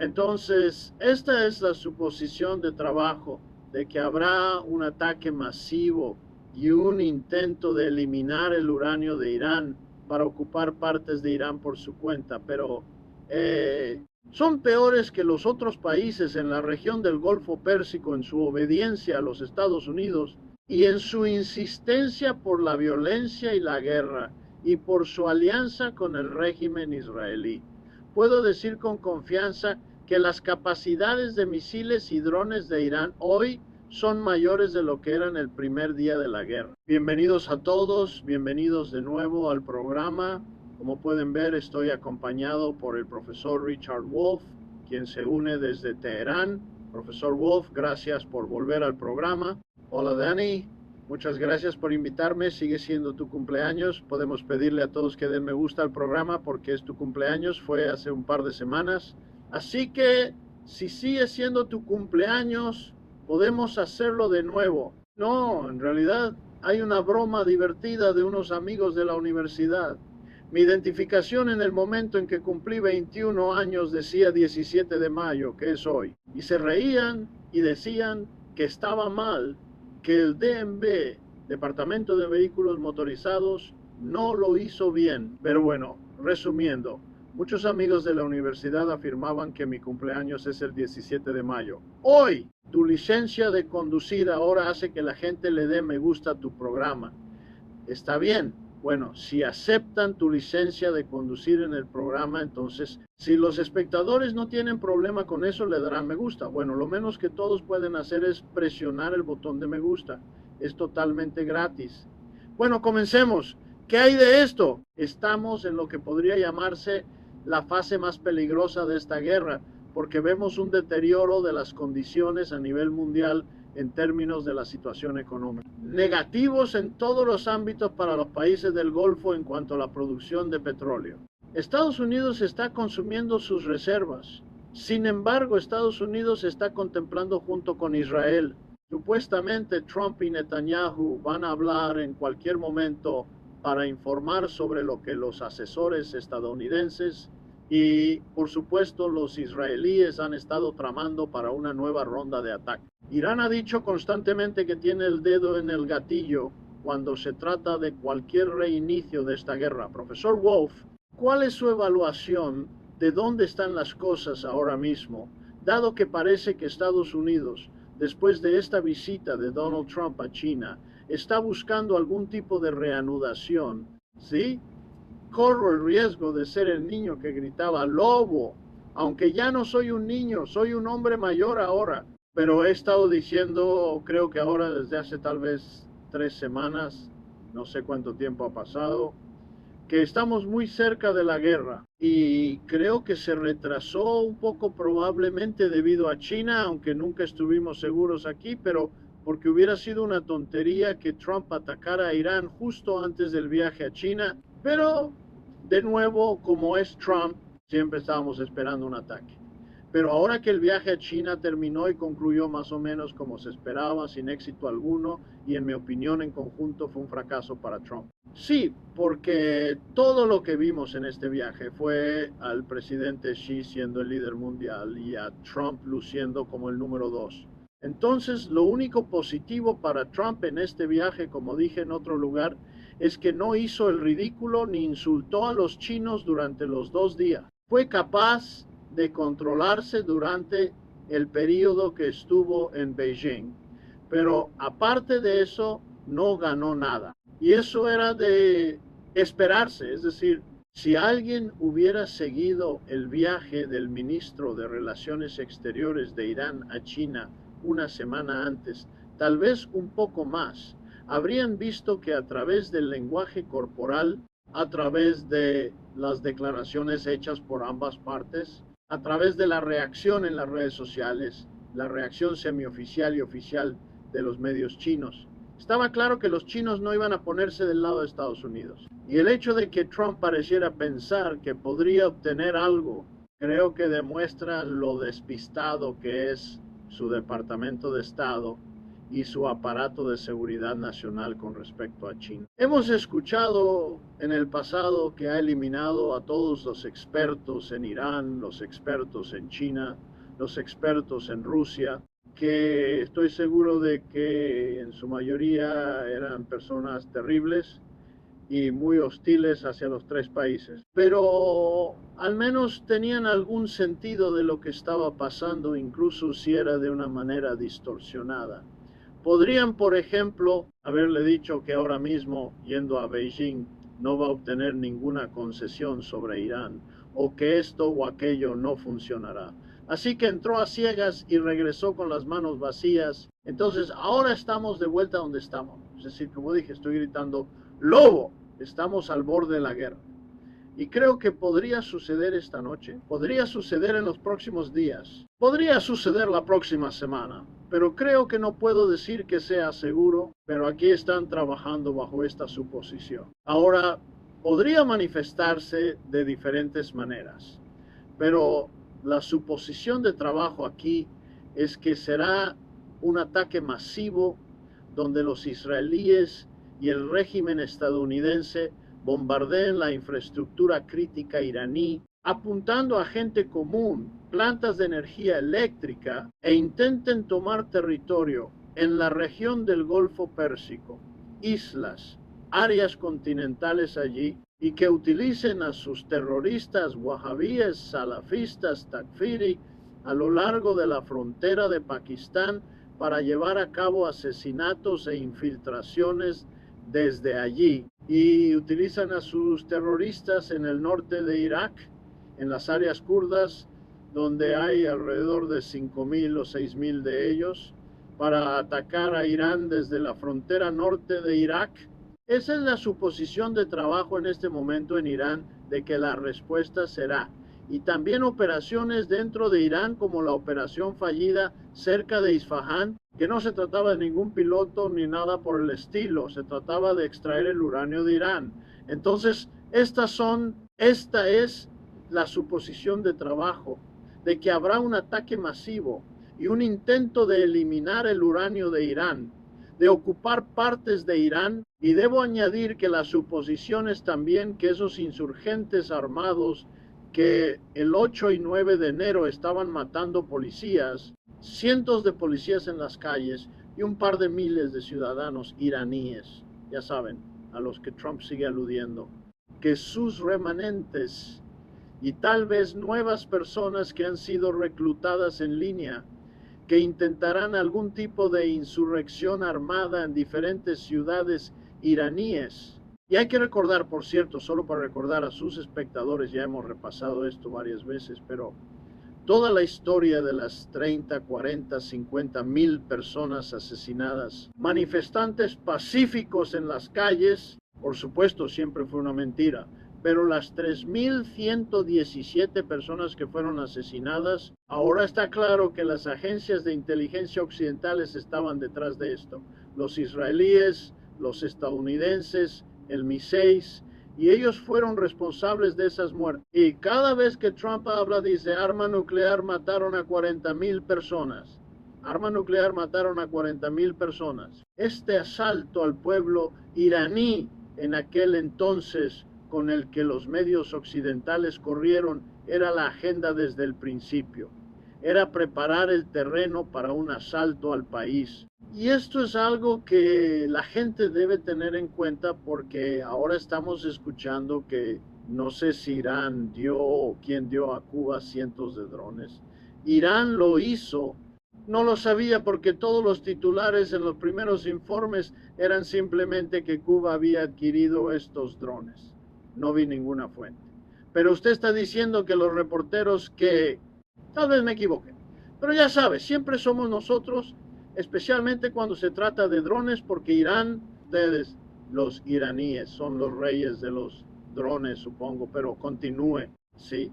Entonces, esta es la suposición de trabajo de que habrá un ataque masivo y un intento de eliminar el uranio de Irán para ocupar partes de Irán por su cuenta, pero son peores que los otros países en la región del Golfo Pérsico en su obediencia a los Estados Unidos y en su insistencia por la violencia y la guerra y por su alianza con el régimen israelí. Puedo decir con confianza que las capacidades de misiles y drones de Irán hoy son mayores de lo que eran el primer día de la guerra. Bienvenidos a todos, bienvenidos de nuevo al programa. Como pueden ver, estoy acompañado por el profesor Richard Wolff, quien se une desde Teherán. Profesor Wolff, gracias por volver al programa. Hola Dani, muchas gracias por invitarme. Sigue siendo tu cumpleaños. Podemos pedirle a todos que den me gusta al programa porque es tu cumpleaños. Fue hace un par de semanas. Así que si sigue siendo tu cumpleaños, podemos hacerlo de nuevo. No, en realidad hay una broma divertida de unos amigos de la universidad. Mi identificación en el momento en que cumplí 21 años decía 17 de mayo, que es hoy. Y se reían y decían que estaba mal, que el DMV, Departamento de Vehículos Motorizados, no lo hizo bien. Pero bueno, resumiendo, muchos amigos de la universidad afirmaban que mi cumpleaños es el 17 de mayo. Hoy, tu licencia de conducir ahora hace que la gente le dé me gusta a tu programa. Está bien. Bueno, si aceptan tu licencia de conducir en el programa, entonces, si los espectadores no tienen problema con eso, le darán me gusta. Bueno, lo menos que todos pueden hacer es presionar el botón de me gusta. Es totalmente gratis. Bueno, comencemos. ¿Qué hay de esto? Estamos en lo que podría llamarse la fase más peligrosa de esta guerra, porque vemos un deterioro de las condiciones a nivel mundial en términos de la situación económica. Negativos en todos los ámbitos para los países del Golfo en cuanto a la producción de petróleo. Estados Unidos está consumiendo sus reservas. Sin embargo, Estados Unidos está contemplando junto con Israel. Supuestamente Trump y Netanyahu van a hablar en cualquier momento para informar sobre lo que los asesores estadounidenses y, por supuesto, los israelíes han estado tramando para una nueva ronda de ataque. Irán ha dicho constantemente que tiene el dedo en el gatillo cuando se trata de cualquier reinicio de esta guerra. Profesor Wolff, ¿cuál es su evaluación de dónde están las cosas ahora mismo, dado que parece que Estados Unidos, después de esta visita de Donald Trump a China, está buscando algún tipo de reanudación? ¿Sí? Corro el riesgo de ser el niño que gritaba lobo, aunque ya no soy un niño, soy un hombre mayor ahora. Pero he estado diciendo, creo que ahora desde hace tal vez 3 semanas, no sé cuánto tiempo ha pasado, que estamos muy cerca de la guerra y creo que se retrasó un poco probablemente debido a China, aunque nunca estuvimos seguros aquí, pero porque hubiera sido una tontería que Trump atacara a Irán justo antes del viaje a China, pero de nuevo, como es Trump, siempre estábamos esperando un ataque. Pero ahora que el viaje a China terminó y concluyó más o menos como se esperaba, sin éxito alguno, y en mi opinión en conjunto fue un fracaso para Trump. Sí, porque todo lo que vimos en este viaje fue al presidente Xi siendo el líder mundial y a Trump luciendo como el número 2. Entonces, lo único positivo para Trump en este viaje, como dije en otro lugar, es que no hizo el ridículo ni insultó a los chinos durante los 2 días. Fue capaz de controlarse durante el periodo que estuvo en Beijing. Pero aparte de eso, no ganó nada. Y eso era de esperarse. Es decir, si alguien hubiera seguido el viaje del ministro de Relaciones Exteriores de Irán a China una semana antes, tal vez un poco más, habrían visto que a través del lenguaje corporal, a través de las declaraciones hechas por ambas partes, a través de la reacción en las redes sociales, la reacción semioficial y oficial de los medios chinos, estaba claro que los chinos no iban a ponerse del lado de Estados Unidos. Y el hecho de que Trump pareciera pensar que podría obtener algo, creo que demuestra lo despistado que es su Departamento de Estado y su aparato de seguridad nacional con respecto a China. Hemos escuchado en el pasado que ha eliminado a todos los expertos en Irán, los expertos en China, los expertos en Rusia, que estoy seguro de que en su mayoría eran personas terribles y muy hostiles hacia los tres países. Pero al menos tenían algún sentido de lo que estaba pasando, incluso si era de una manera distorsionada. Podrían, por ejemplo, haberle dicho que ahora mismo, yendo a Beijing, no va a obtener ninguna concesión sobre Irán, o que esto o aquello no funcionará. Así que entró a ciegas y regresó con las manos vacías. Entonces, ahora estamos de vuelta donde estamos. Es decir, como dije, estoy gritando, ¡lobo! Estamos al borde de la guerra. Y creo que podría suceder esta noche, podría suceder en los próximos días, podría suceder la próxima semana, pero creo que no puedo decir que sea seguro, pero aquí están trabajando bajo esta suposición. Ahora, podría manifestarse de diferentes maneras, pero la suposición de trabajo aquí es que será un ataque masivo donde los israelíes y el régimen estadounidense bombardeen la infraestructura crítica iraní, apuntando a gente común, plantas de energía eléctrica, e intenten tomar territorio en la región del Golfo Pérsico, islas, áreas continentales allí, y que utilicen a sus terroristas wahabíes, salafistas, takfiri, a lo largo de la frontera de Pakistán para llevar a cabo asesinatos e infiltraciones desde allí, y utilizan a sus terroristas en el norte de Irak, en las áreas kurdas, donde hay alrededor de 5.000 o 6.000 de ellos, para atacar a Irán desde la frontera norte de Irak. Esa es la suposición de trabajo en este momento en Irán, de que la respuesta será. Y también operaciones dentro de Irán, como la operación fallida cerca de Isfahán, que no se trataba de ningún piloto ni nada por el estilo, se trataba de extraer el uranio de Irán. Entonces, esta es la suposición de trabajo, de que habrá un ataque masivo y un intento de eliminar el uranio de Irán, de ocupar partes de Irán, y debo añadir que la suposición es también que esos insurgentes armados que el 8 y 9 de enero estaban matando policías, cientos de policías en las calles y un par de miles de ciudadanos iraníes, ya saben, a los que Trump sigue aludiendo, que sus remanentes y tal vez nuevas personas que han sido reclutadas en línea, que intentarán algún tipo de insurrección armada en diferentes ciudades iraníes. Y hay que recordar, por cierto, solo para recordar a sus espectadores, ya hemos repasado esto varias veces, pero toda la historia de las 30, 40, 50.000 personas asesinadas, manifestantes pacíficos en las calles, por supuesto siempre fue una mentira, pero las 3.117 personas que fueron asesinadas, ahora está claro que las agencias de inteligencia occidentales estaban detrás de esto. Los israelíes, los estadounidenses, el MI6, y ellos fueron responsables de esas muertes. Y cada vez que Trump habla, dice, arma nuclear mataron a 40.000 personas. Arma nuclear mataron a 40.000 personas. Este asalto al pueblo iraní en aquel entonces, con el que los medios occidentales corrieron, era la agenda desde el principio. Era preparar el terreno para un asalto al país. Y esto es algo que la gente debe tener en cuenta, porque ahora estamos escuchando que no sé si Irán dio o quién dio a Cuba cientos de drones. Irán lo hizo. No lo sabía porque todos los titulares en los primeros informes eran simplemente que Cuba había adquirido estos drones. No vi ninguna fuente. Pero usted está diciendo que los reporteros que... Tal vez me equivoque, pero ya sabe, siempre somos nosotros, especialmente cuando se trata de drones, porque Irán, ustedes, los iraníes, son los reyes de los drones, supongo, pero continúe, ¿sí?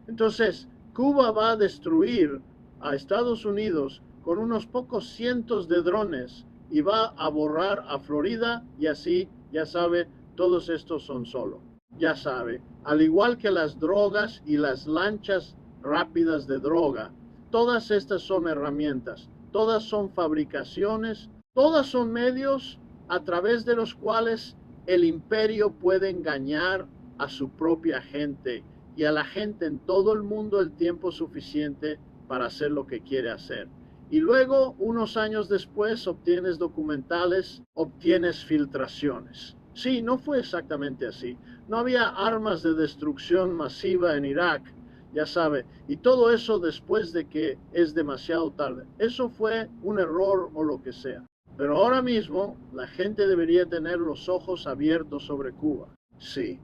Entonces, Cuba va a destruir a Estados Unidos con unos pocos cientos de drones y va a borrar a Florida, y así, ya sabe, todos estos son solo. Ya sabe, al igual que las drogas y las lanchas rápidas de droga, todas estas son herramientas. todas son fabricaciones, todas son medios a través de los cuales el imperio puede engañar a su propia gente y a la gente en todo el mundo el tiempo suficiente para hacer lo que quiere hacer. Y luego, unos años después, obtienes documentales, obtienes filtraciones. Sí, no fue exactamente así. No había armas de destrucción masiva en Irak, ya sabe, y todo eso después de que es demasiado tarde. Eso fue un error o lo que sea. Pero ahora mismo la gente debería tener los ojos abiertos sobre Cuba. Sí.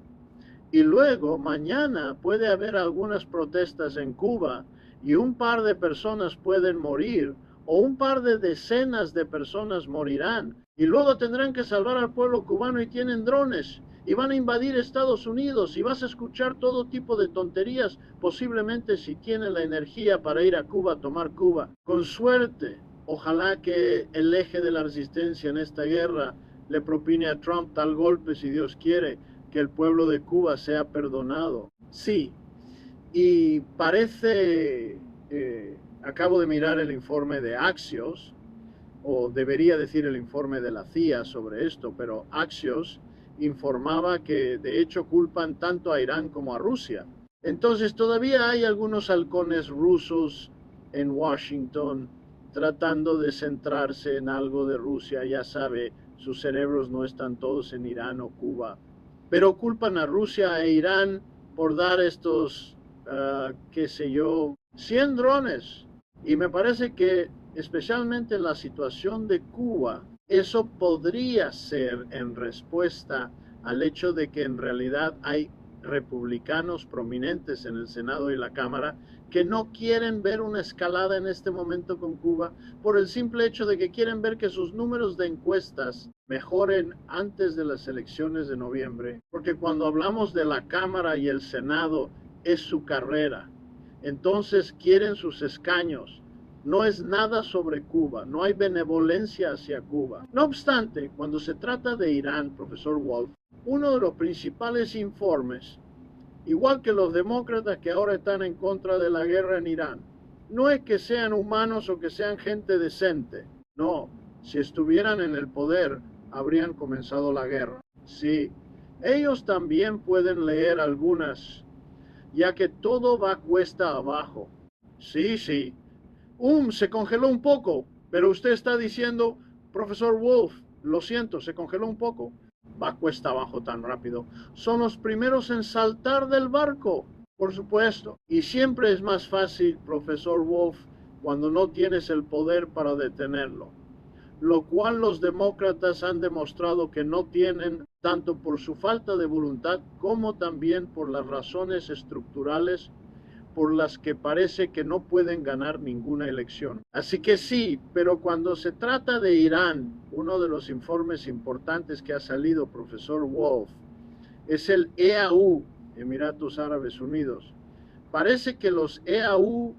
Y luego mañana puede haber algunas protestas en Cuba y un par de personas pueden morir o un par de decenas de personas morirán y luego tendrán que salvar al pueblo cubano y tienen drones y van a invadir Estados Unidos y vas a escuchar todo tipo de tonterías, posiblemente si tienen la energía para ir a Cuba a tomar Cuba. Con suerte, ojalá que el eje de la resistencia en esta guerra le propine a Trump tal golpe, si Dios quiere, que el pueblo de Cuba sea perdonado. Sí, y parece, acabo de mirar el informe de Axios, o debería decir el informe de la CIA sobre esto, pero Axios informaba que de hecho culpan tanto a Irán como a Rusia. Entonces todavía hay algunos halcones rusos en Washington tratando de centrarse en algo de Rusia, ya sabe, sus cerebros no están todos en Irán o Cuba, pero culpan a Rusia e Irán por dar estos, qué sé yo, 100 drones. Y me parece que especialmente en la situación de Cuba, eso podría ser en respuesta al hecho de que en realidad hay republicanos prominentes en el Senado y la Cámara que no quieren ver una escalada en este momento con Cuba por el simple hecho de que quieren ver que sus números de encuestas mejoren antes de las elecciones de noviembre, porque cuando hablamos de la Cámara y el Senado es su carrera, entonces quieren sus escaños. No es nada sobre Cuba, no hay benevolencia hacia Cuba. No obstante, cuando se trata de Irán, profesor Wolf, uno de los principales informes, igual que los demócratas que ahora están en contra de la guerra en Irán, no es que sean humanos o que sean gente decente. No, si estuvieran en el poder, habrían comenzado la guerra. Sí, ellos también pueden leer algunas, ya que todo va cuesta abajo. Sí, sí. Se congeló un poco, pero usted está diciendo, profesor Wolf, lo siento, se congeló un poco. Va cuesta abajo tan rápido. Son los primeros en saltar del barco, por supuesto. Y siempre es más fácil, profesor Wolf, cuando no tienes el poder para detenerlo. Lo cual los demócratas han demostrado que no tienen, tanto por su falta de voluntad como también por las razones estructurales por las que parece que no pueden ganar ninguna elección. Así que sí, pero cuando se trata de Irán, uno de los informes importantes que ha salido, profesor Wolf, es el EAU, Emiratos Árabes Unidos. Parece que los EAU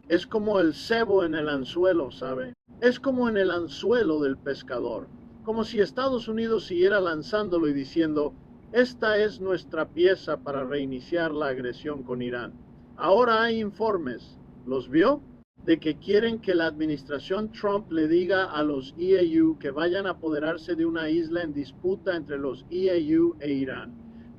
es como el cebo en el anzuelo, ¿sabe? Es como en el anzuelo del pescador, como si Estados Unidos siguiera lanzándolo y diciendo, esta es nuestra pieza para reiniciar la agresión con Irán. Ahora hay informes, ¿los vio? De que quieren que la administración Trump le diga a los EAU que vayan a apoderarse de una isla en disputa entre los EAU e Irán.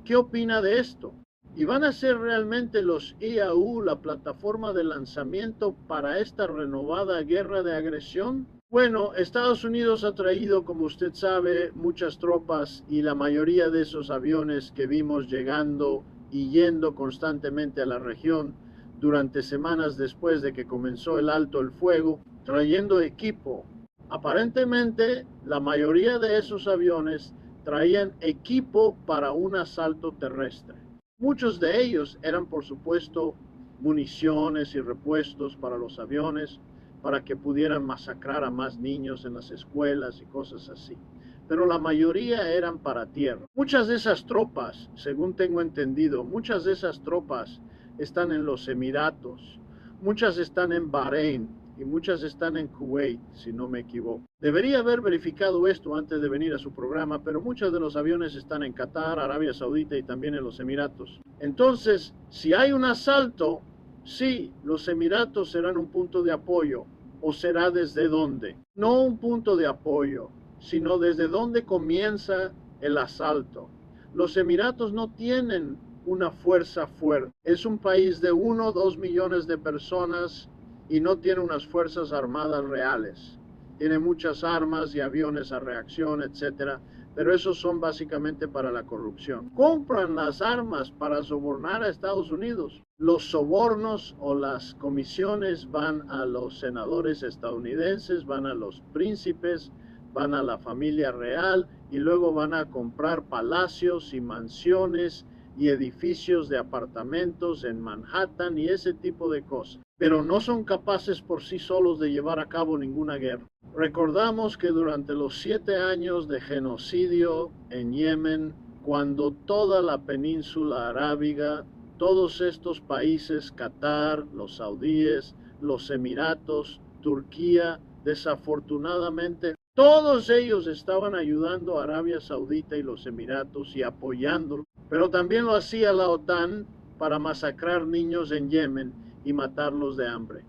¿Qué opina de esto? ¿Y van a ser realmente los EAU la plataforma de lanzamiento para esta renovada guerra de agresión? Bueno, Estados Unidos ha traído, como usted sabe, muchas tropas y la mayoría de esos aviones que vimos llegando y yendo constantemente a la región durante semanas después de que comenzó el alto el fuego, trayendo equipo. Aparentemente, la mayoría de esos aviones traían equipo para un asalto terrestre. Muchos de ellos eran, por supuesto, municiones y repuestos para los aviones, para que pudieran masacrar a más niños en las escuelas y cosas así. Pero la mayoría eran para tierra. Muchas de esas tropas, según tengo entendido, muchas de esas tropas están en los Emiratos, muchas están en Bahrein y muchas están en Kuwait, si no me equivoco. Debería haber verificado esto antes de venir a su programa, pero muchos de los aviones están en Qatar, Arabia Saudita y también en los Emiratos. Entonces, si hay un asalto, sí, los Emiratos serán un punto de apoyo, o será desde dónde? No un punto de apoyo, sino desde dónde comienza el asalto. Los Emiratos no tienen una fuerza fuerte. Es un país de 1 o 2 millones de personas y no tiene unas fuerzas armadas reales. Tiene muchas armas y aviones a reacción, etcétera, pero esos son básicamente para la corrupción. Compran las armas para sobornar a Estados Unidos. Los sobornos o las comisiones van a los senadores estadounidenses, van a los príncipes, van a la familia real y luego van a comprar palacios y mansiones y edificios de apartamentos en Manhattan y ese tipo de cosas. Pero no son capaces por sí solos de llevar a cabo ninguna guerra. Recordamos que durante los 7 años de genocidio en Yemen, cuando toda la península arábiga, todos estos países, Qatar, los saudíes, los Emiratos, Turquía, desafortunadamente, todos ellos estaban ayudando a Arabia Saudita y los Emiratos y apoyándolo, pero también lo hacía la OTAN para masacrar niños en Yemen y matarlos de hambre.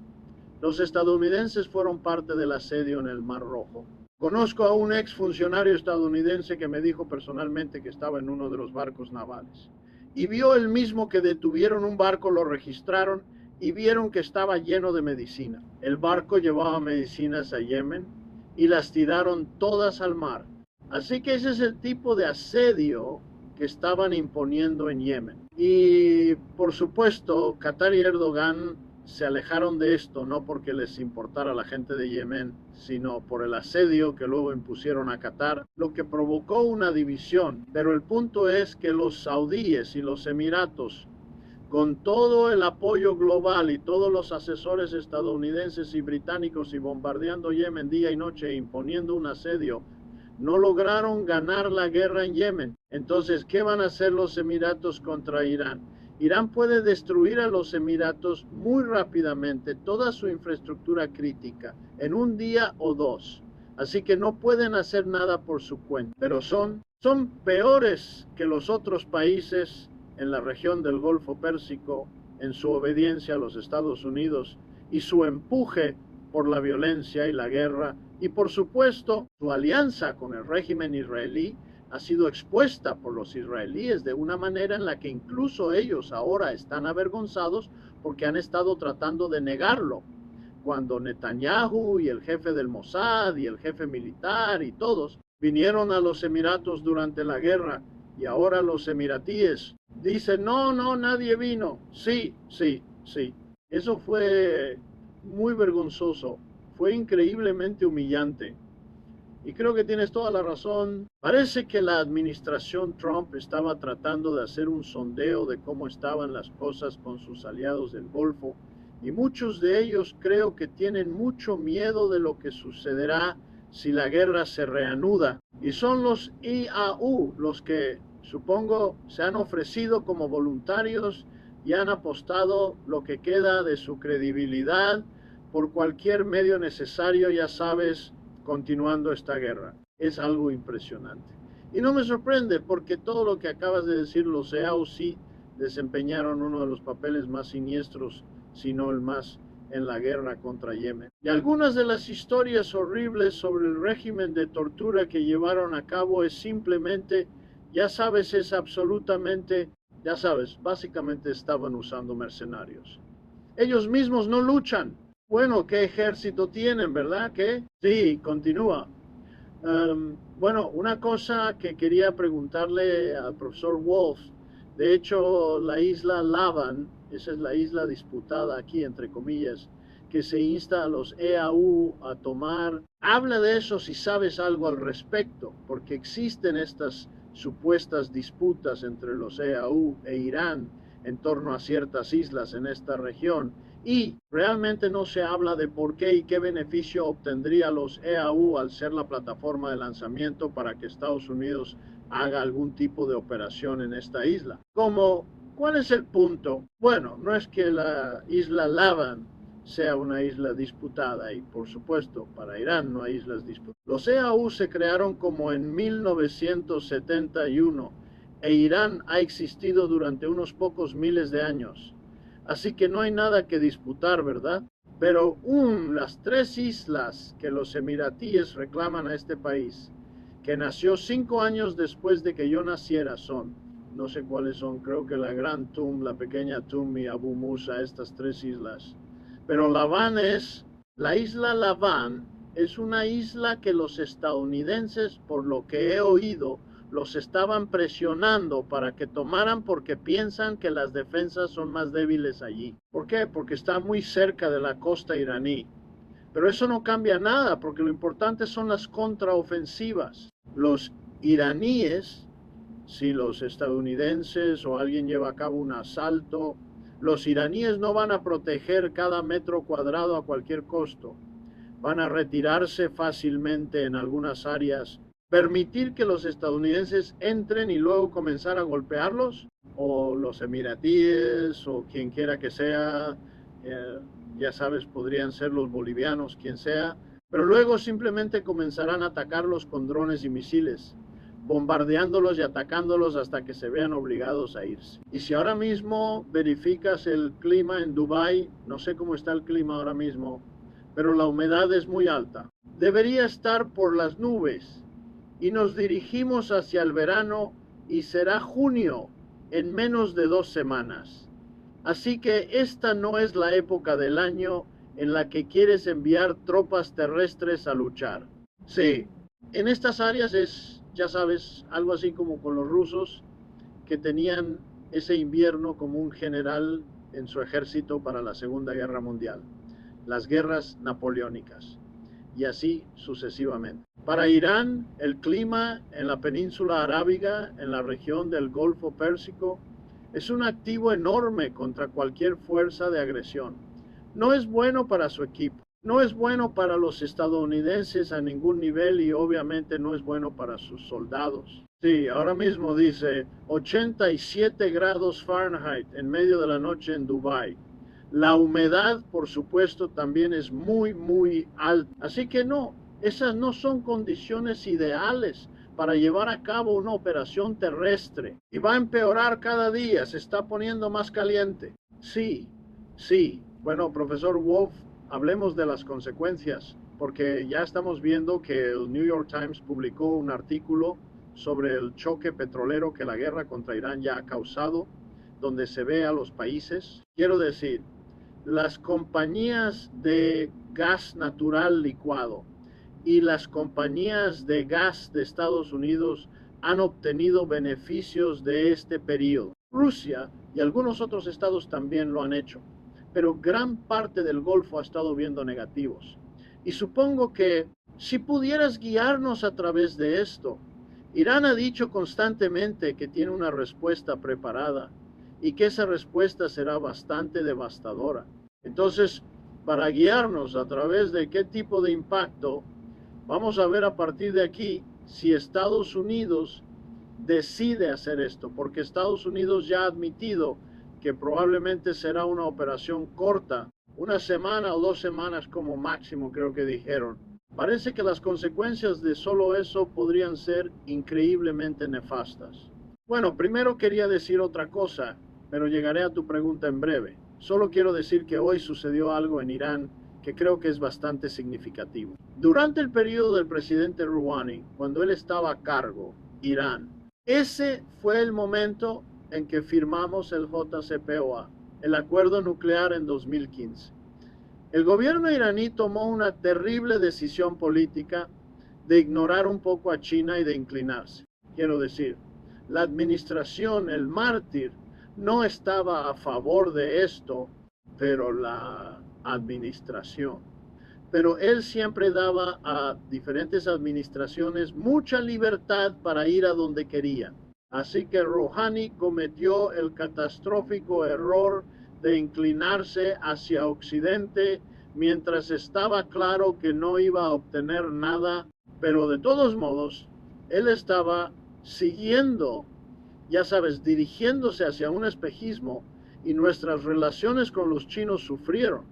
Los estadounidenses fueron parte del asedio en el Mar Rojo. Conozco a un exfuncionario estadounidense que me dijo personalmente que estaba en uno de los barcos navales y vio el mismo que detuvieron un barco, lo registraron y vieron que estaba lleno de medicina. El barco llevaba medicinas a Yemen y las tiraron todas al mar. Así que ese es el tipo de asedio que estaban imponiendo en Yemen. Y por supuesto, Qatar y Erdogan se alejaron de esto, no porque les importara a la gente de Yemen, sino por el asedio que luego impusieron a Qatar, lo que provocó una división. Pero el punto es que los saudíes y los emiratos, con todo el apoyo global y todos los asesores estadounidenses y británicos y bombardeando Yemen día y noche e imponiendo un asedio, no lograron ganar la guerra en Yemen. Entonces, ¿qué van a hacer los Emiratos contra Irán? Irán puede destruir a los Emiratos muy rápidamente, toda su infraestructura crítica, en un día o dos. Así que no pueden hacer nada por su cuenta, pero son peores que los otros países en la región del Golfo Pérsico en su obediencia a los Estados Unidos y su empuje por la violencia y la guerra, y por supuesto su alianza con el régimen israelí ha sido expuesta por los israelíes de una manera en la que incluso ellos ahora están avergonzados porque han estado tratando de negarlo. Cuando Netanyahu y el jefe del Mossad y el jefe militar y todos vinieron a los Emiratos durante la guerra y ahora los emiratíes dicen, no, nadie vino. Sí. Eso fue muy vergonzoso, fue increíblemente humillante. Y creo que tienes toda la razón. Parece que la administración Trump estaba tratando de hacer un sondeo de cómo estaban las cosas con sus aliados del Golfo. Y muchos de ellos creo que tienen mucho miedo de lo que sucederá si la guerra se reanuda. Y son los IAU los que supongo se han ofrecido como voluntarios y han apostado lo que queda de su credibilidad por cualquier medio necesario, ya sabes, continuando esta guerra. Es algo impresionante. Y no me sorprende porque todo lo que acabas de decir, los EAU sí desempeñaron uno de los papeles más siniestros, si no el más, en la guerra contra Yemen. Y algunas de las historias horribles sobre el régimen de tortura que llevaron a cabo es simplemente, ya sabes, es absolutamente, ya sabes, básicamente estaban usando mercenarios. Ellos mismos no luchan. Bueno, ¿qué ejército tienen, verdad? ¿Qué? Sí, continúa. Bueno, una cosa que quería preguntarle al profesor Wolf, de hecho, la isla Lavan, esa es la isla disputada aquí, entre comillas, que se insta a los EAU a tomar. Habla de eso si sabes algo al respecto, porque existen estas supuestas disputas entre los EAU e Irán en torno a ciertas islas en esta región. Y realmente no se habla de por qué y qué beneficio obtendría los EAU al ser la plataforma de lanzamiento para que Estados Unidos haga algún tipo de operación en esta isla. ¿Cuál es el punto? Bueno, no es que la isla Lavan sea una isla disputada y por supuesto para Irán no hay islas disputadas. Los EAU se crearon como en 1971 e Irán ha existido durante unos pocos miles de años. Así que no hay nada que disputar, ¿verdad? Pero las tres islas que los emiratíes reclaman a este país, que nació 5 años después de que yo naciera, son, no sé cuáles son, creo que la Gran Tum, la Pequeña Tum y Abu Musa, estas tres islas. Pero la isla Laván es una isla que los estadounidenses, por lo que he oído, los estaban presionando para que tomaran porque piensan que las defensas son más débiles allí. ¿Por qué? Porque está muy cerca de la costa iraní. Pero eso no cambia nada, porque lo importante son las contraofensivas. Los iraníes, si los estadounidenses o alguien lleva a cabo un asalto, los iraníes no van a proteger cada metro cuadrado a cualquier costo. Van a retirarse fácilmente en algunas áreas, permitir que los estadounidenses entren y luego comenzar a golpearlos, o los emiratíes, o quien quiera que sea, ya sabes, podrían ser los bolivianos, quien sea, pero luego simplemente comenzarán a atacarlos con drones y misiles, bombardeándolos y atacándolos hasta que se vean obligados a irse. Y si ahora mismo verificas el clima en Dubái, no sé cómo está el clima ahora mismo, pero la humedad es muy alta. Debería estar por las nubes y nos dirigimos hacia el verano y será junio en menos de 2 semanas. Así que esta no es la época del año en la que quieres enviar tropas terrestres a luchar. Sí, en estas áreas es, ya sabes, algo así como con los rusos que tenían ese invierno como un general en su ejército para la Segunda Guerra Mundial, las guerras napoleónicas, y así sucesivamente. Para Irán, el clima en la península arábiga, en la región del Golfo Pérsico, es un activo enorme contra cualquier fuerza de agresión. No es bueno para su equipo, no es bueno para los estadounidenses a ningún nivel y obviamente no es bueno para sus soldados. Sí, ahora mismo dice 87 grados Fahrenheit en medio de la noche en Dubái. La humedad, por supuesto, también es muy, muy alta. Así que no, esas no son condiciones ideales para llevar a cabo una operación terrestre. Y va a empeorar cada día, se está poniendo más caliente. Sí, sí. Bueno, profesor Wolf, hablemos de las consecuencias, porque ya estamos viendo que el New York Times publicó un artículo sobre el choque petrolero que la guerra contra Irán ya ha causado, donde se ve a los países. Quiero decir, las compañías de gas natural licuado y las compañías de gas de Estados Unidos han obtenido beneficios de este periodo. Rusia y algunos otros estados también lo han hecho, pero gran parte del Golfo ha estado viendo negativos. Y supongo que si pudieras guiarnos a través de esto, Irán ha dicho constantemente que tiene una respuesta preparada y que esa respuesta será bastante devastadora. Entonces, para guiarnos a través de qué tipo de impacto, vamos a ver a partir de aquí si Estados Unidos decide hacer esto, porque Estados Unidos ya ha admitido que probablemente será una operación corta, una semana o 2 semanas como máximo, creo que dijeron. Parece que las consecuencias de solo eso podrían ser increíblemente nefastas. Bueno, primero quería decir otra cosa, pero llegaré a tu pregunta en breve. Solo quiero decir que hoy sucedió algo en Irán que creo que es bastante significativo. Durante el periodo del presidente Rouhani, cuando él estaba a cargo, Irán, ese fue el momento en que firmamos el JCPOA, el acuerdo nuclear en 2015. El gobierno iraní tomó una terrible decisión política de ignorar un poco a China y de inclinarse. Quiero decir, la administración, el mártir, no estaba a favor de esto, pero la administración. Pero él siempre daba a diferentes administraciones mucha libertad para ir a donde querían. Así que Rouhani cometió el catastrófico error de inclinarse hacia Occidente mientras estaba claro que no iba a obtener nada, pero de todos modos, él estaba siguiendo, ya sabes, dirigiéndose hacia un espejismo y nuestras relaciones con los chinos sufrieron.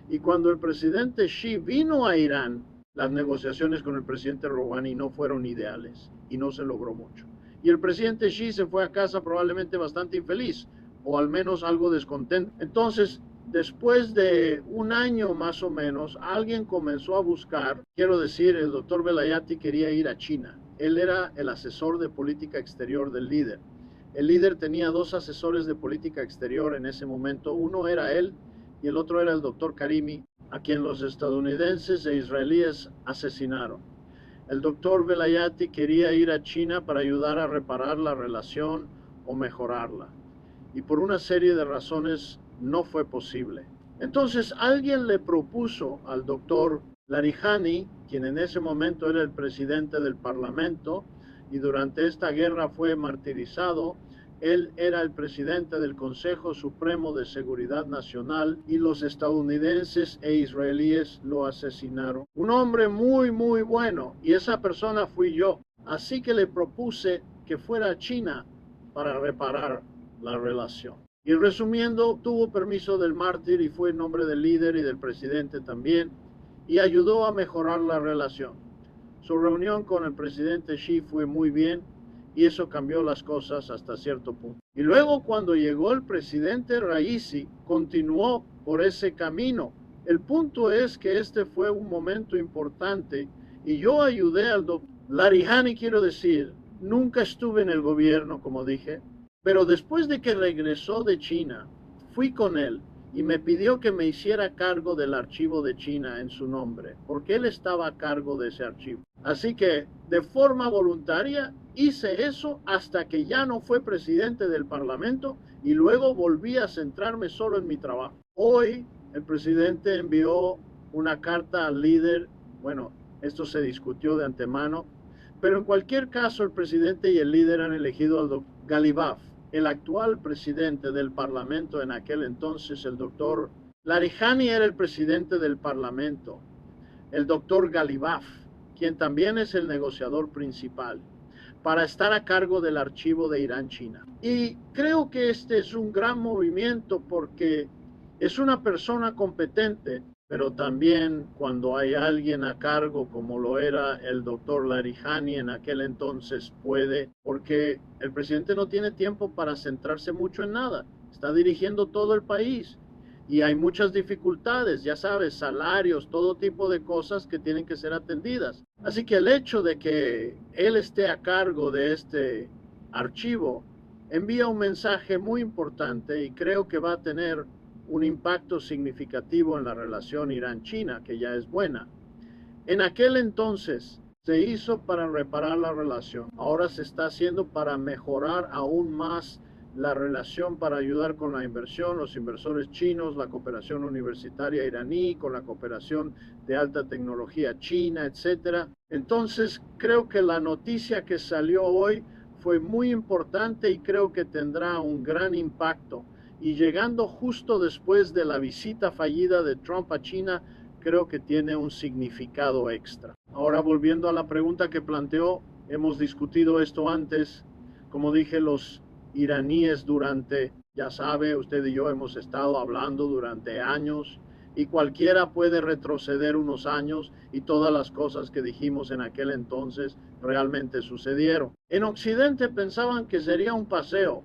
Y cuando el presidente Xi vino a Irán, las negociaciones con el presidente Rouhani no fueron ideales y no se logró mucho. Y el presidente Xi se fue a casa probablemente bastante infeliz, o al menos algo descontento. Entonces, después de un año más o menos, alguien comenzó a buscar, quiero decir, el doctor Velayati quería ir a China. Él era el asesor de política exterior del líder. El líder tenía dos asesores de política exterior en ese momento. Uno era él y el otro era el doctor Karimi, a quien los estadounidenses e israelíes asesinaron. El doctor Velayati quería ir a China para ayudar a reparar la relación o mejorarla. Y por una serie de razones no fue posible. Entonces alguien le propuso al doctor Larijani, quien en ese momento era el presidente del Parlamento y durante esta guerra fue martirizado. Él era el presidente del Consejo Supremo de Seguridad Nacional y los estadounidenses e israelíes lo asesinaron. Un hombre muy, muy bueno, y esa persona fui yo. Así que le propuse que fuera a China para reparar la relación. Y resumiendo, tuvo permiso del mártir y fue en nombre del líder y del presidente también, y ayudó a mejorar la relación. Su reunión con el presidente Xi fue muy bien, y eso cambió las cosas hasta cierto punto. Y luego cuando llegó el presidente Raisi, continuó por ese camino. El punto es que este fue un momento importante y yo ayudé al doctor Larijani, quiero decir, nunca estuve en el gobierno, como dije, pero después de que regresó de China, fui con él y me pidió que me hiciera cargo del archivo de China en su nombre, porque él estaba a cargo de ese archivo. Así que de forma voluntaria hice eso hasta que ya no fue presidente del Parlamento y luego volví a centrarme solo en mi trabajo. Hoy el presidente envió una carta al líder, bueno, esto se discutió de antemano, pero en cualquier caso el presidente y el líder han elegido al doctor Galibaf. El actual presidente del Parlamento en aquel entonces, el doctor Larijani, era el presidente del Parlamento. El doctor Galibaf, quien también es el negociador principal, para estar a cargo del archivo de Irán-China. Y creo que este es un gran movimiento porque es una persona competente, pero también cuando hay alguien a cargo como lo era el doctor Larijani en aquel entonces puede, porque el presidente no tiene tiempo para centrarse mucho en nada, está dirigiendo todo el país y hay muchas dificultades, ya sabes, salarios, todo tipo de cosas que tienen que ser atendidas. Así que el hecho de que él esté a cargo de este archivo envía un mensaje muy importante y creo que va a tener un impacto significativo en la relación Irán-China, que ya es buena. En aquel entonces se hizo para reparar la relación. Ahora se está haciendo para mejorar aún más la relación, para ayudar con la inversión, los inversores chinos, la cooperación universitaria iraní, con la cooperación de alta tecnología china, etc. Entonces, creo que la noticia que salió hoy fue muy importante y creo que tendrá un gran impacto. Y llegando justo después de la visita fallida de Trump a China, creo que tiene un significado extra. Ahora, volviendo a la pregunta que planteó, hemos discutido esto antes. Como dije, los iraníes ya sabe, usted y yo hemos estado hablando durante años y cualquiera puede retroceder unos años y todas las cosas que dijimos en aquel entonces realmente sucedieron. En Occidente pensaban que sería un paseo,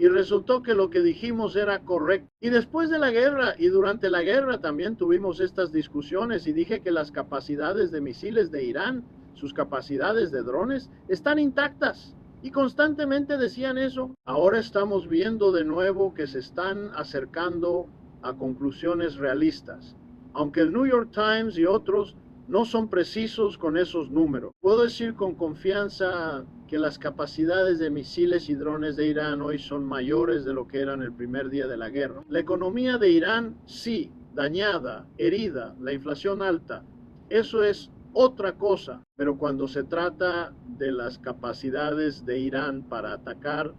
y resultó que lo que dijimos era correcto. Y después de la guerra y durante la guerra también tuvimos estas discusiones y dije que las capacidades de misiles de Irán, sus capacidades de drones, están intactas. Y constantemente decían eso. Ahora estamos viendo de nuevo que se están acercando a conclusiones realistas. Aunque el New York Times y otros no son precisos con esos números. Puedo decir con confianza que las capacidades de misiles y drones de Irán hoy son mayores de lo que eran el primer día de la guerra. La economía de Irán, sí, dañada, herida, la inflación alta, eso es otra cosa. Pero cuando se trata de las capacidades de Irán para atacar,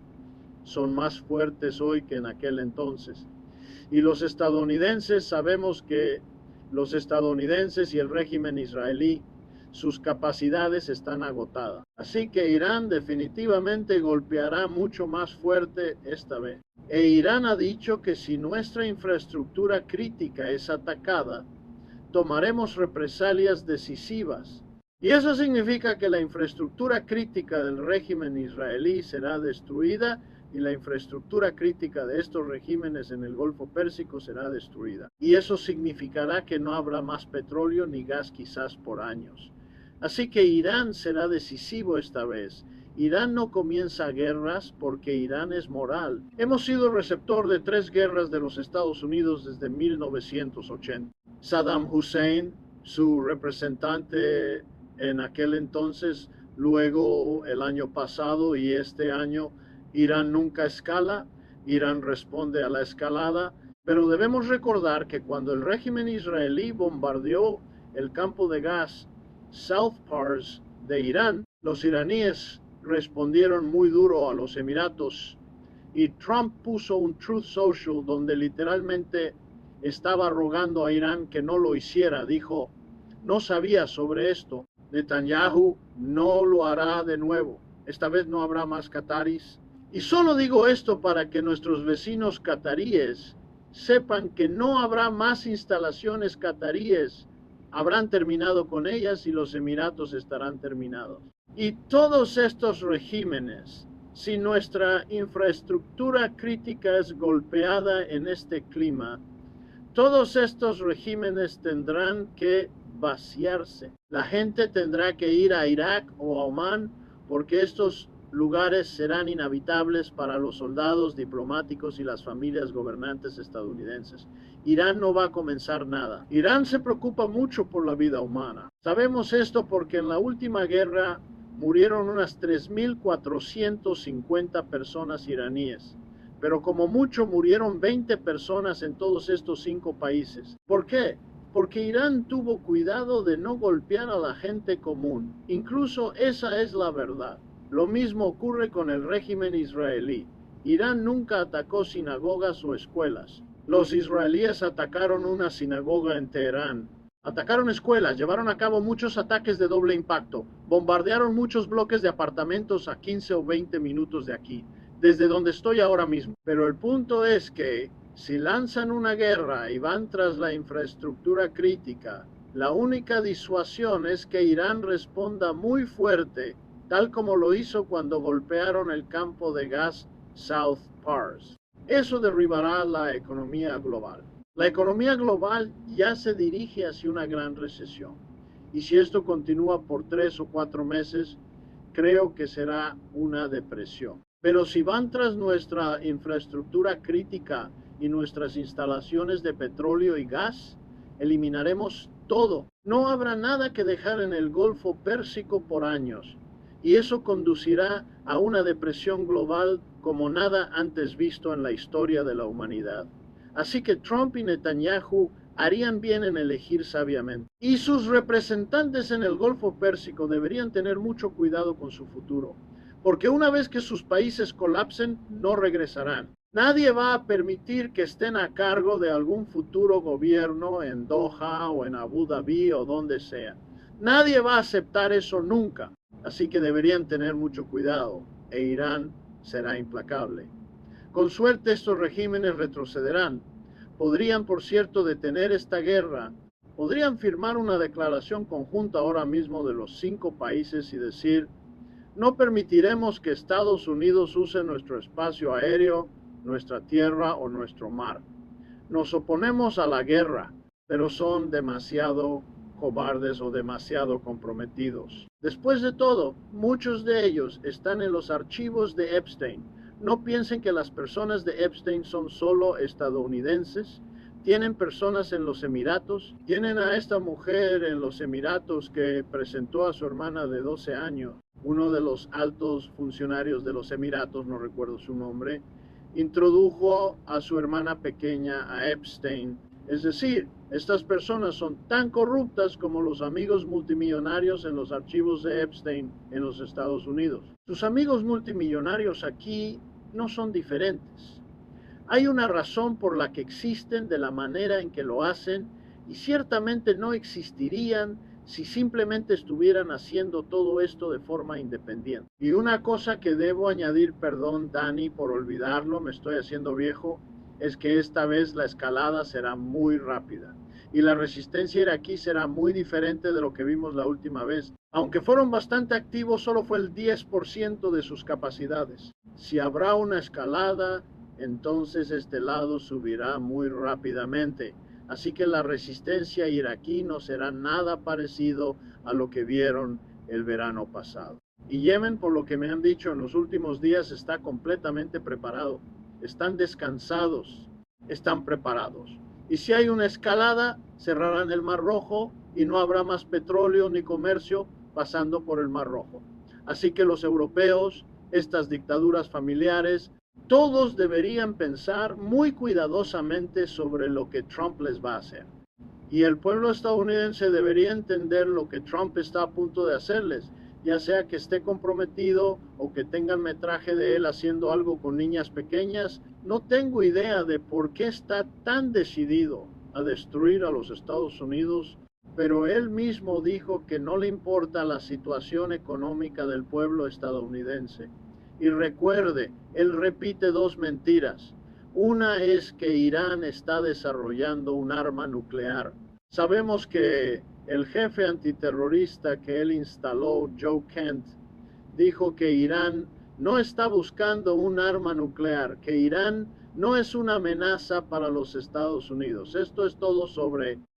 son más fuertes hoy que en aquel entonces. Y los estadounidenses, sabemos que los estadounidenses y el régimen israelí, sus capacidades están agotadas. Así que Irán definitivamente golpeará mucho más fuerte esta vez. E Irán ha dicho que si nuestra infraestructura crítica es atacada, tomaremos represalias decisivas. Y eso significa que la infraestructura crítica del régimen israelí será destruida y la infraestructura crítica de estos regímenes en el Golfo Pérsico será destruida. Y eso significará que no habrá más petróleo ni gas quizás por años. Así que Irán será decisivo esta vez. Irán no comienza guerras porque Irán es moral. Hemos sido receptor de 3 guerras de los Estados Unidos desde 1980. Saddam Hussein, su representante en aquel entonces, luego el año pasado y este año, Irán nunca escala, Irán responde a la escalada, pero debemos recordar que cuando el régimen israelí bombardeó el campo de gas South Pars de Irán, los iraníes respondieron muy duro a los Emiratos y Trump puso un Truth Social donde literalmente estaba rogando a Irán que no lo hiciera. Dijo, no sabía sobre esto. Netanyahu no lo hará de nuevo. Esta vez no habrá más cataris. Y solo digo esto para que nuestros vecinos cataríes sepan que no habrá más instalaciones cataríes. Habrán terminado con ellas y los Emiratos estarán terminados. Y todos estos regímenes, si nuestra infraestructura crítica es golpeada en este clima, todos estos regímenes tendrán que vaciarse. La gente tendrá que ir a Irak o a Omán porque estos lugares serán inhabitables para los soldados, diplomáticos y las familias gobernantes estadounidenses. Irán no va a comenzar nada. Irán se preocupa mucho por la vida humana. Sabemos esto porque en la última guerra murieron unas 3.450 personas iraníes, pero como mucho murieron 20 personas en todos estos 5 países. ¿Por qué? Porque Irán tuvo cuidado de no golpear a la gente común. Incluso esa es la verdad. Lo mismo ocurre con el régimen israelí. Irán nunca atacó sinagogas o escuelas. Los israelíes atacaron una sinagoga en Teherán. Atacaron escuelas, llevaron a cabo muchos ataques de doble impacto, bombardearon muchos bloques de apartamentos a 15 o 20 minutos de aquí, desde donde estoy ahora mismo. Pero el punto es que si lanzan una guerra y van tras la infraestructura crítica, la única disuasión es que Irán responda muy fuerte, tal como lo hizo cuando golpearon el campo de gas South Pars. Eso derribará la economía global. La economía global ya se dirige hacia una gran recesión. Y si esto continúa por 3 o 4 meses, creo que será una depresión. Pero si van tras nuestra infraestructura crítica y nuestras instalaciones de petróleo y gas, eliminaremos todo. No habrá nada que dejar en el Golfo Pérsico por años. Y eso conducirá a una depresión global como nada antes visto en la historia de la humanidad. Así que Trump y Netanyahu harían bien en elegir sabiamente. Y sus representantes en el Golfo Pérsico deberían tener mucho cuidado con su futuro, porque una vez que sus países colapsen, no regresarán. Nadie va a permitir que estén a cargo de algún futuro gobierno en Doha o en Abu Dhabi o donde sea. Nadie va a aceptar eso nunca. Así que deberían tener mucho cuidado, e Irán será implacable. Con suerte estos regímenes retrocederán. Podrían, por cierto, detener esta guerra. Podrían firmar una declaración conjunta ahora mismo de los 5 países y decir, no permitiremos que Estados Unidos use nuestro espacio aéreo, nuestra tierra o nuestro mar. Nos oponemos a la guerra, pero son demasiado cobardes o demasiado comprometidos. Después de todo, muchos de ellos están en los archivos de Epstein. No piensen que las personas de Epstein son solo estadounidenses. Tienen personas en los Emiratos. Tienen a esta mujer en los Emiratos que presentó a su hermana de 12 años. Uno de los altos funcionarios de los Emiratos, no recuerdo su nombre, introdujo a su hermana pequeña a Epstein. Es decir, estas personas son tan corruptas como los amigos multimillonarios en los archivos de Epstein en los Estados Unidos. Sus amigos multimillonarios aquí no son diferentes. Hay una razón por la que existen de la manera en que lo hacen y ciertamente no existirían si simplemente estuvieran haciendo todo esto de forma independiente. Y una cosa que debo añadir, perdón Dani por olvidarlo, me estoy haciendo viejo, es que esta vez la escalada será muy rápida y la resistencia iraquí será muy diferente de lo que vimos la última vez. Aunque fueron bastante activos, solo fue el 10% de sus capacidades. Si habrá una escalada, entonces este lado subirá muy rápidamente. Así que la resistencia iraquí no será nada parecido a lo que vieron el verano pasado. Y Yemen, por lo que me han dicho en los últimos días, está completamente preparado. Están descansados, están preparados. Y si hay una escalada, cerrarán el Mar Rojo y no habrá más petróleo ni comercio pasando por el Mar Rojo. Así que los europeos, estas dictaduras familiares, todos deberían pensar muy cuidadosamente sobre lo que Trump les va a hacer. Y el pueblo estadounidense debería entender lo que Trump está a punto de hacerles, ya sea que esté comprometido o que tengan metraje de él haciendo algo con niñas pequeñas. No tengo idea de por qué está tan decidido a destruir a los Estados Unidos, pero él mismo dijo que no le importa la situación económica del pueblo estadounidense. Y recuerde, él repite dos mentiras. Una es que Irán está desarrollando un arma nuclear. Sabemos que el jefe antiterrorista que él instaló, Joe Kent, dijo que Irán no está buscando un arma nuclear, que Irán no es una amenaza para los Estados Unidos. Esto es todo sobre